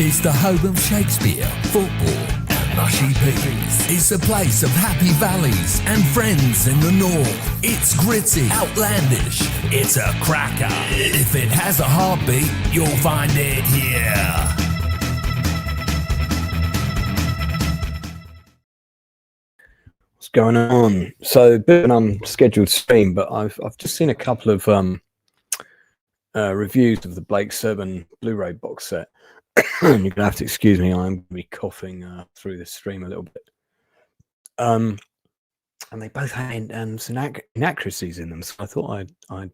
It's the home of Shakespeare, football, and mushy peas. It's a place of happy valleys and friends in the north. It's gritty, outlandish. It's a cracker. If it has a heartbeat, you'll find it here. What's going on? So, a bit of an unscheduled stream, but I've just seen a couple of reviews of the Blake 7 Blu Ray box set. You're gonna have to excuse me, I'm going to be coughing through this stream a little bit. And they both had some inaccuracies in them, so I thought I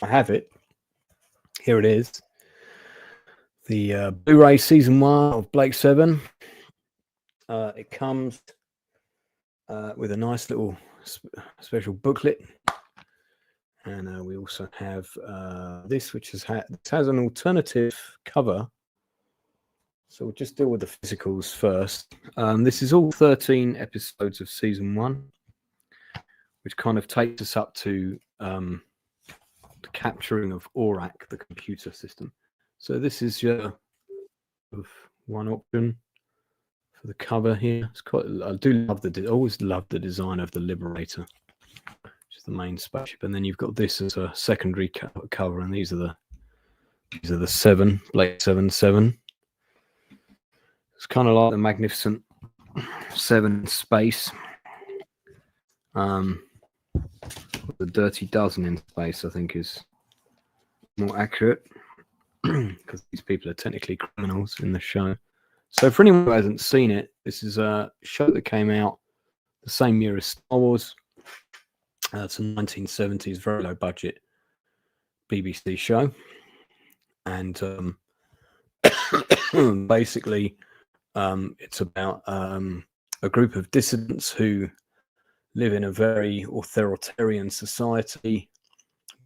have it. Here it is. The Blu Ray Season 1 of Blake 7. It comes with a nice little special booklet. And we also have this, which has an alternative cover. So we'll just deal with the physicals first. This is all 13 episodes of Season 1, which kind of takes us up to the capturing of ORAC, the computer system. So this is your one option for the cover here. It's quite. I do love always love the design of the Liberator, which is the main spaceship, and then you've got this as a secondary cover, and these are the 7 Blake 7. It's kind of like the Magnificent 7 in space. The Dirty Dozen in space, I think, is more accurate because these people are technically criminals in the show. So for anyone who hasn't seen it, this is a show that came out the same year as Star Wars. It's a 1970s, very low budget BBC show. And basically, it's about a group of dissidents who live in a very authoritarian society.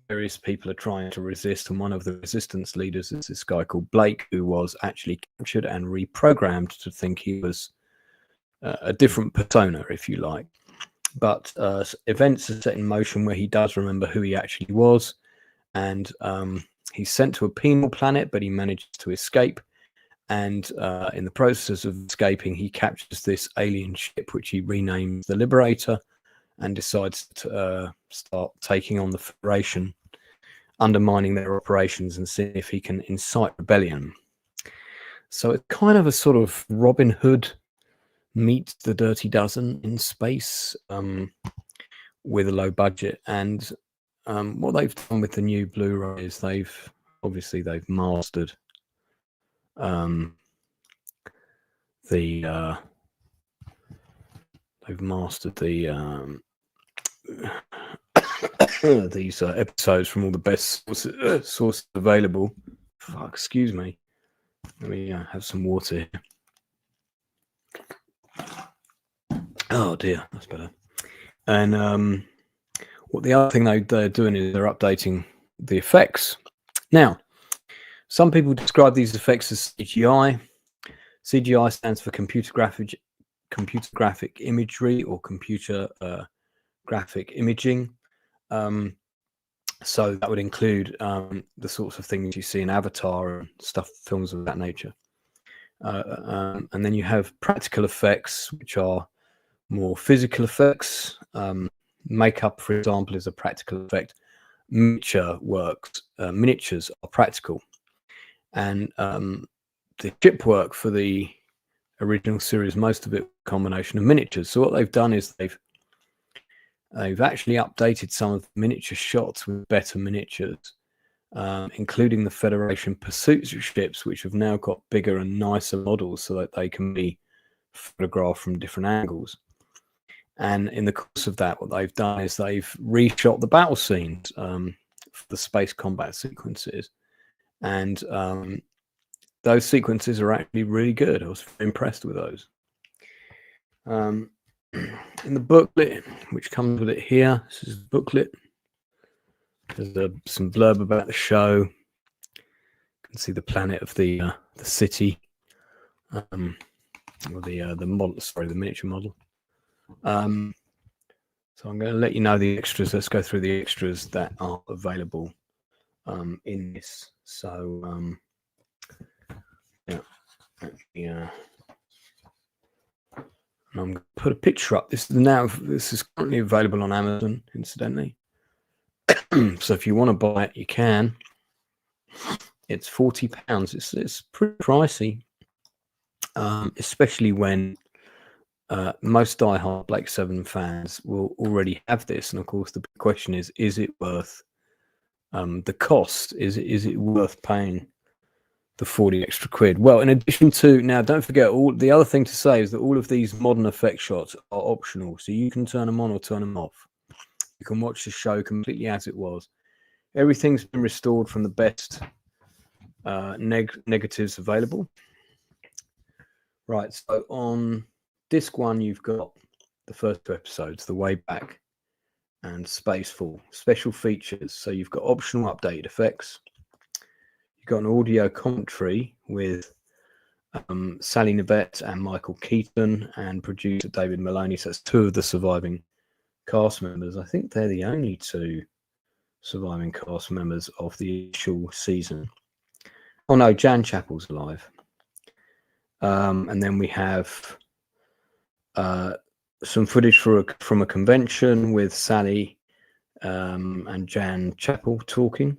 Various people are trying to resist, and one of the resistance leaders is this guy called Blake, who was actually captured and reprogrammed to think he was a different persona, if you like. But events are set in motion where he does remember who he actually was, and he's sent to a penal planet, but he manages to escape. And in the process of escaping, he captures this alien ship, which he renames the Liberator, and decides to start taking on the Federation, undermining their operations and seeing if he can incite rebellion. So it's kind of a sort of Robin Hood meets the Dirty Dozen in space, with a low budget. And what they've done with the new Blu-ray is they've mastered these episodes from all the best sources available. Excuse me. Let me have some water here. Oh dear, that's better. And what the other thing they're doing is they're updating the effects. Now, some people describe these effects as CGI. CGI stands for computer graphic imagery, or computer graphic imaging. So that would include the sorts of things you see in Avatar and films of that nature. And then you have practical effects, which are more physical effects. Makeup, for example, is a practical effect. Miniatures are practical. And the chip work for the original series, most of it a combination of miniatures. So what they've done is they've actually updated some of the miniature shots with better miniatures, including the Federation pursuit ships, which have now got bigger and nicer models so that they can be photographed from different angles. And in the course of that, what they've done is they've reshot the battle scenes for the space combat sequences. And those sequences are actually really good. I was very impressed with those. In the booklet, which comes with it here, this is the booklet. There's some blurb about the show. You can see the planet of the city, or the model. Sorry, the miniature model. So I'm going to let you know the extras. Let's go through the extras that are available in this. So Yeah. And I'm going to put a picture up. This is currently available on Amazon, incidentally. So if you want to buy it, you can. It's £40. It's pretty pricey, especially when most diehard Blake Seven fans will already have this. And of course, the big question is it worth the cost? Is it worth paying the 40 extra quid? Well, in addition to, now don't forget, all the other thing to say is that all of these modern effect shots are optional, so you can turn them on or turn them off. You can watch the show completely as it was. Everything's been restored from the best negatives available. Right, so on disc 1 you've got the first 2 episodes, The Way Back and Spacefall, special features. So you've got optional updated effects. You've got an audio commentary with Sally Nivette and Michael Keaton and producer David Maloney. So that's 2 of the surviving cast members. I think they're the only 2 surviving cast members of the initial season. Oh no, Jan Chappell's alive. And then we have some footage from a convention with Sally and Jan Chappell talking.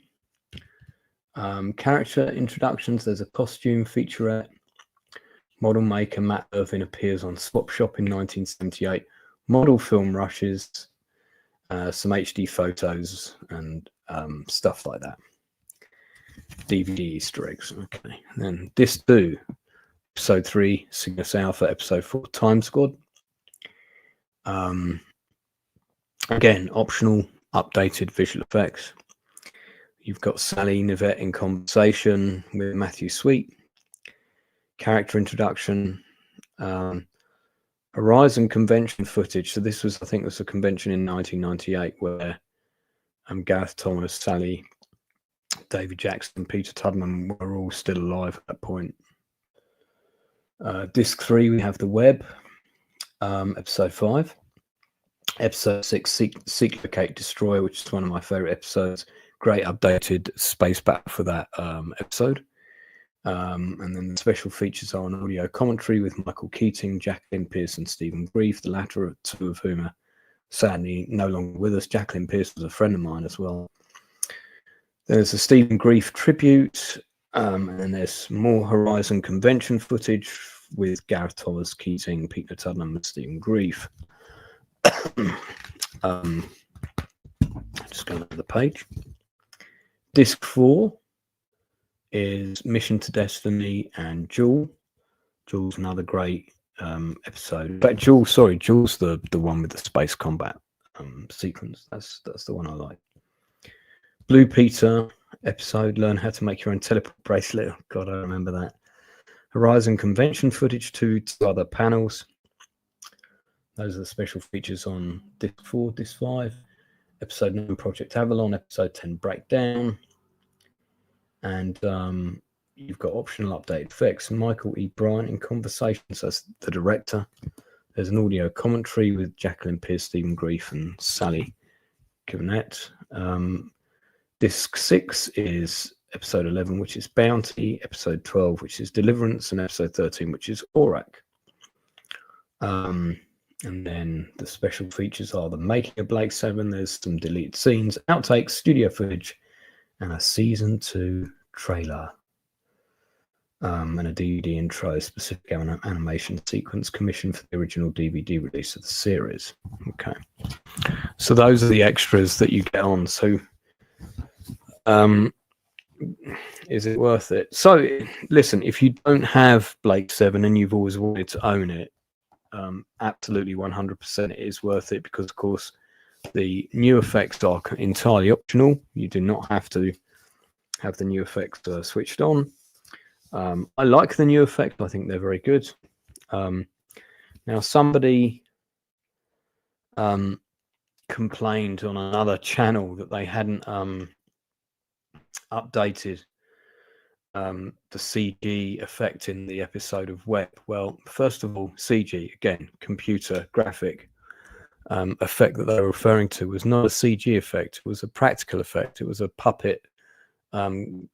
Character introductions. There's a costume featurette. Model maker Matt Irvin appears on Swap Shop in 1978. Model film rushes. Some HD photos and stuff like that. DVD Easter eggs. Okay. And then Disc 2, Episode 3, Cygnus Alpha, Episode 4, Time Squad. Again, optional updated visual effects. You've got Sally Nivette in conversation with Matthew Sweet. Character introduction. Horizon convention footage. So this was, I think, a convention in 1998 where Gareth Thomas, Sally, David Jackson, Peter Tudman were all still alive at that point. Disc 3, we have The Webb, Episode 5. Episode 6, Seek, Locate, Destroy, which is one of my favourite episodes. Great updated space battle for that episode. And then the special features are an audio commentary with Michael Keating, Jacqueline Pearce and Stephen Grief, the latter 2 of whom are sadly no longer with us. Jacqueline Pearce was a friend of mine as well. There's a Stephen Grief tribute, and then there's more Horizon convention footage with Gareth Thomas, Keating, Peter Tudman and Stephen Grief. Just go to the page. Disc 4 is Mission to Destiny and Jewel. Jewel's another great episode. But Jewel's the one with the space combat sequence. That's the one I like. Blue Peter episode, Learn How to Make Your Own Teleport Bracelet. Oh, God, I remember that. Horizon convention footage, 2 other panels. Those are the special features on Disc 4, Disc 5. Episode 9, Project Avalon. Episode 10, Breakdown. And you've got optional updated effects. Michael E. Bryant in conversations as the director. There's an audio commentary with Jacqueline Pearce, Stephen Grief, and Sally Givnett. Disc 6 is episode 11, which is Bounty. Episode 12, which is Deliverance. And episode 13, which is Aurak. And then the special features are the making of Blake 7. There's some deleted scenes, outtakes, studio footage, and a season 2 trailer. And a DVD intro, specific animation sequence commissioned for the original DVD release of the series. Okay. So those are the extras that you get on. So is it worth it? So listen, if you don't have Blake 7 and you've always wanted to own it, absolutely 100% it is worth it, because of course the new effects are entirely optional. You do not have to have the new effects switched on. I like the new effects. I think they're very good. Now somebody complained on another channel that they hadn't updated the CG effect in the episode of Webb. Well, first of all, CG, again, computer graphic effect that they were referring to was not a CG effect. It was a practical effect. It was a puppet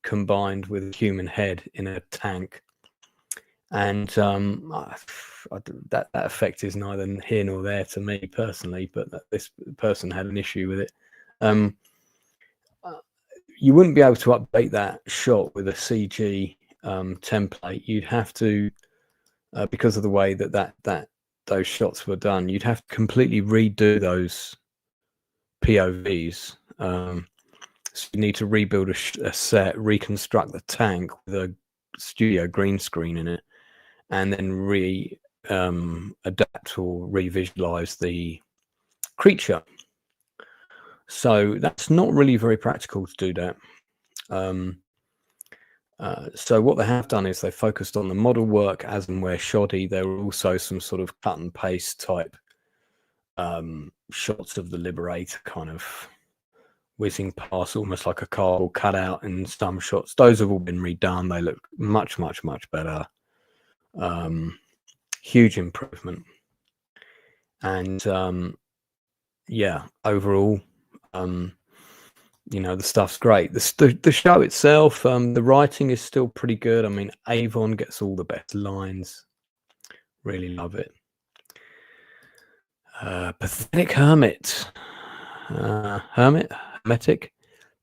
combined with a human head in a tank. And that effect is neither here nor there to me personally, but this person had an issue with it. You wouldn't be able to update that shot with a CG template. You'd have to, because of the way that those shots were done, you'd have to completely redo those POVs. So you need to rebuild a set, reconstruct the tank with a studio green screen in it, and then adapt or revisualize the creature. So that's not really very practical to do that. So what they have done is they focused on the model work as and where shoddy. There were also some sort of cut and paste type shots of the Liberator kind of whizzing past, almost like a cardboard cutout in some shots. Those have all been redone. They look much, much, much better. Huge improvement. And yeah, overall, the stuff's great. The show itself, the writing is still pretty good. I mean, Avon gets all the best lines. Really love it. Pathetic Hermit. Hermetic.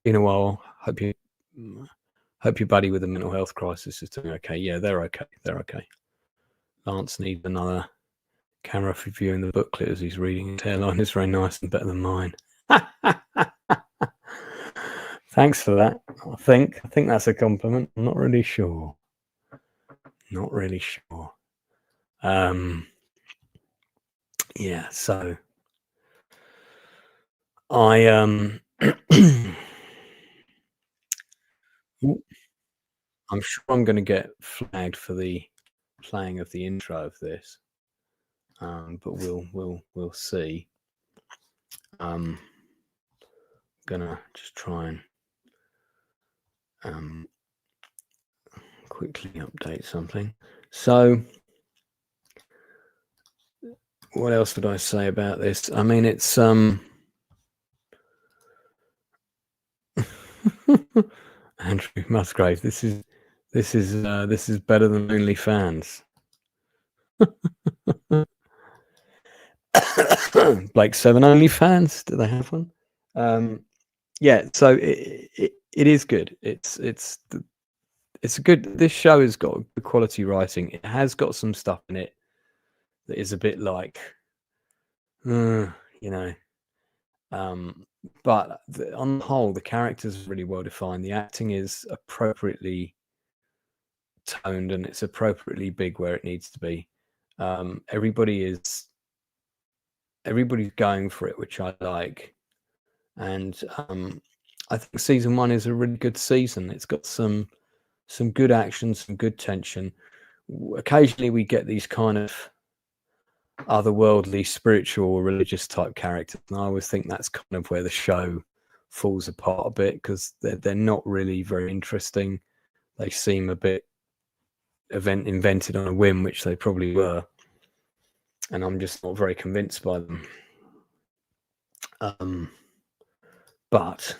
Been a while. Hope your buddy with a mental health crisis is doing okay. Yeah, they're okay. They're okay. Lance needs another camera for viewing the booklet as he's reading. His hairline is very nice and better than mine. Thanks for that. I think that's a compliment. I'm not really sure. Not really sure. Yeah, so I I'm sure I'm going to get flagged for the playing of the intro of this, but we'll see. I'm gonna just try and quickly update something. So what else would I say about this? I mean, it's Andrew Musgrave. This is better than OnlyFans. Blake 7 OnlyFans. Do they have one? Yeah. So it is good. It's a good. This show has got good quality writing. It has got some stuff in it that is a bit like, but on the whole, the characters are really well defined. The acting is appropriately toned and it's appropriately big where it needs to be. Everybody's going for it, which I like. And I think season 1 is a really good season. It's got some good action, some good tension. Occasionally we get these kind of otherworldly, spiritual, religious type characters, and I always think that's kind of where the show falls apart a bit, because they're not really very interesting. They seem a bit invented on a whim, which they probably were, and I'm just not very convinced by them. But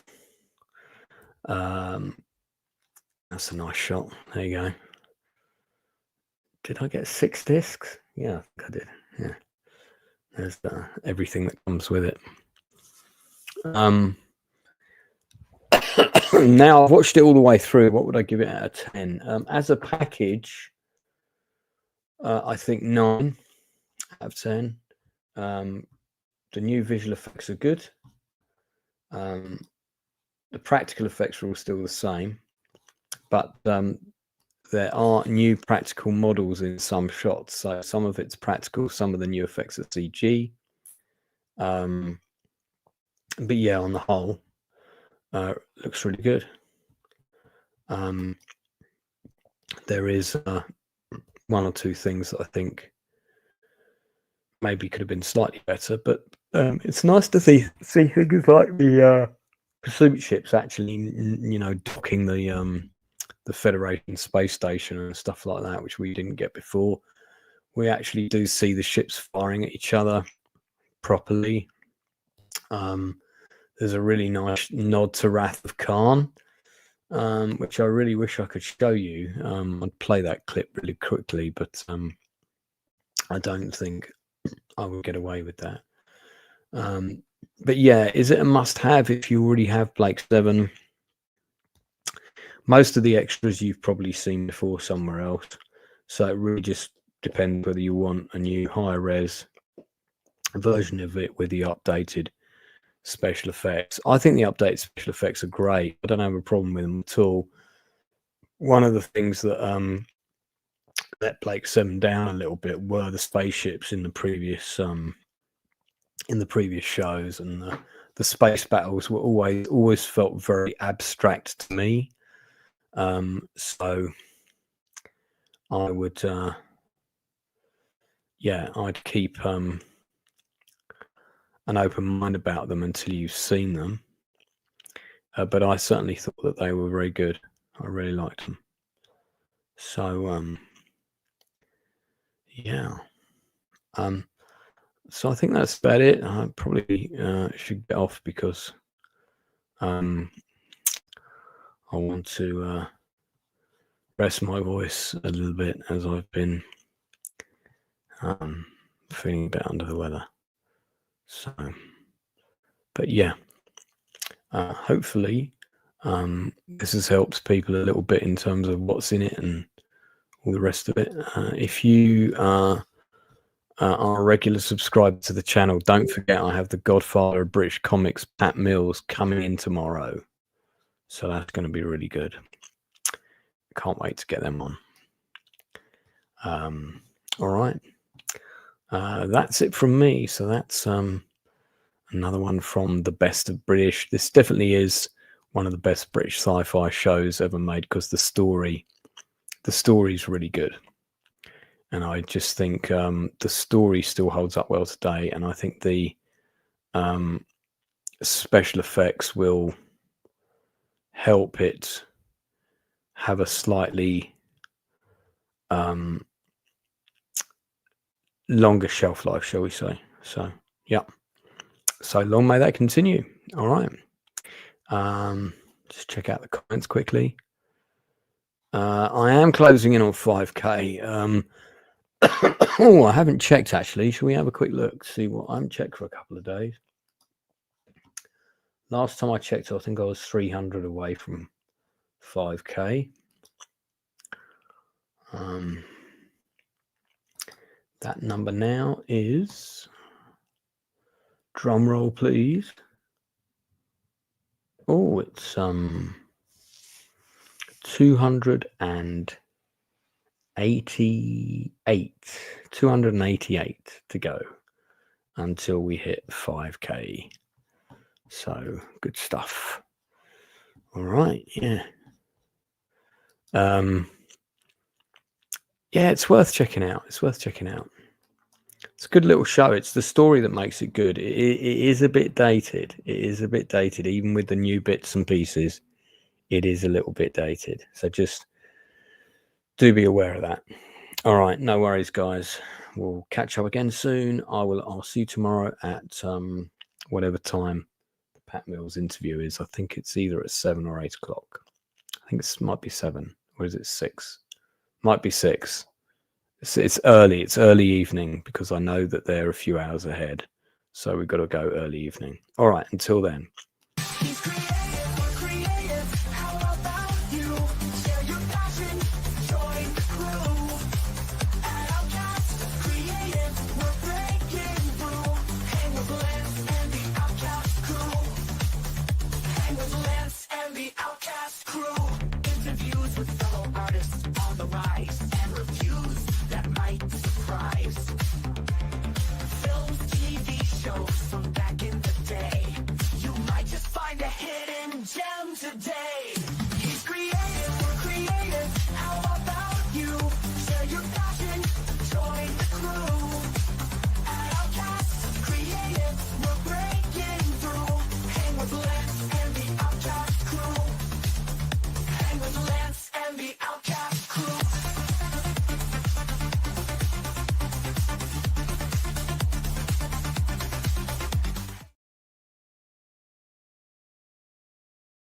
that's a nice shot. There you go. Did I get 6 discs? Yeah, I think I did. Yeah, there's everything that comes with it. Now I've watched it all the way through. What would I give it out of 10? As a package, I think 9 out of 10. The new visual effects are good. The practical effects are all still the same, but there are new practical models in some shots. So some of it's practical, some of the new effects are CG. But yeah, on the whole, looks really good. There is 1 or 2 things that I think maybe could have been slightly better, but it's nice to see things like the pursuit ships actually, docking the Federation space station and stuff like that, which we didn't get before. We actually do see the ships firing at each other properly. There's a really nice nod to Wrath of Khan, which I really wish I could show you. I'd play that clip really quickly, but I don't think I would get away with that. But yeah, is it a must-have if you already have Blake 7? Most of the extras you've probably seen before somewhere else, so it really just depends whether you want a new higher res version of it with the updated special effects. I think the updated special effects are great. I don't have a problem with them at all. One of the things that let Blake 7 down a little bit were the spaceships in the previous shows, and the space battles were always felt very abstract to me. So I would I'd keep an open mind about them until you've seen them. But I certainly thought that they were very good. I really liked them. So so I think that's about it. I probably should get off because I want to rest my voice a little bit, as I've been feeling a bit under the weather. So, but yeah, hopefully this has helped people a little bit in terms of what's in it and all the rest of it. If you are a regular subscriber to the channel, don't forget I have the Godfather of British Comics, Pat Mills, coming in tomorrow. So that's going to be really good. Can't wait to get them on. All right. That's it from me. So that's another one from the best of British. This definitely is one of the best British sci-fi shows ever made, because the story is really good. And I just think the story still holds up well today. And I think the special effects will help it have a slightly longer shelf life, shall we say. So, yeah. So long may that continue. All right. Just check out the comments quickly. I am closing in on 5K. Oh, I haven't checked actually. Shall we have a quick look? See what I haven't checked for a couple of days. Last time I checked, I think I was 300 away from 5K. That number now is, drum roll please. Oh, it's 288 to go until we hit 5K. So good stuff. All right, yeah. Yeah, it's worth checking out. It's worth checking out. It's a good little show. It's the story that makes it good. It is a bit dated. It is a bit dated, even with the new bits and pieces. It is a little bit dated. So just do be aware of that. All right, no worries, guys. We'll catch up again soon. I'll see you tomorrow at whatever time the Pat Mills interview is. I think it's either at 7 or 8 o'clock. I think it might be 7, or is it 6? Might be 6. It's early. It's early evening, because I know that they're a few hours ahead. So we've got to go early evening. All right, until then.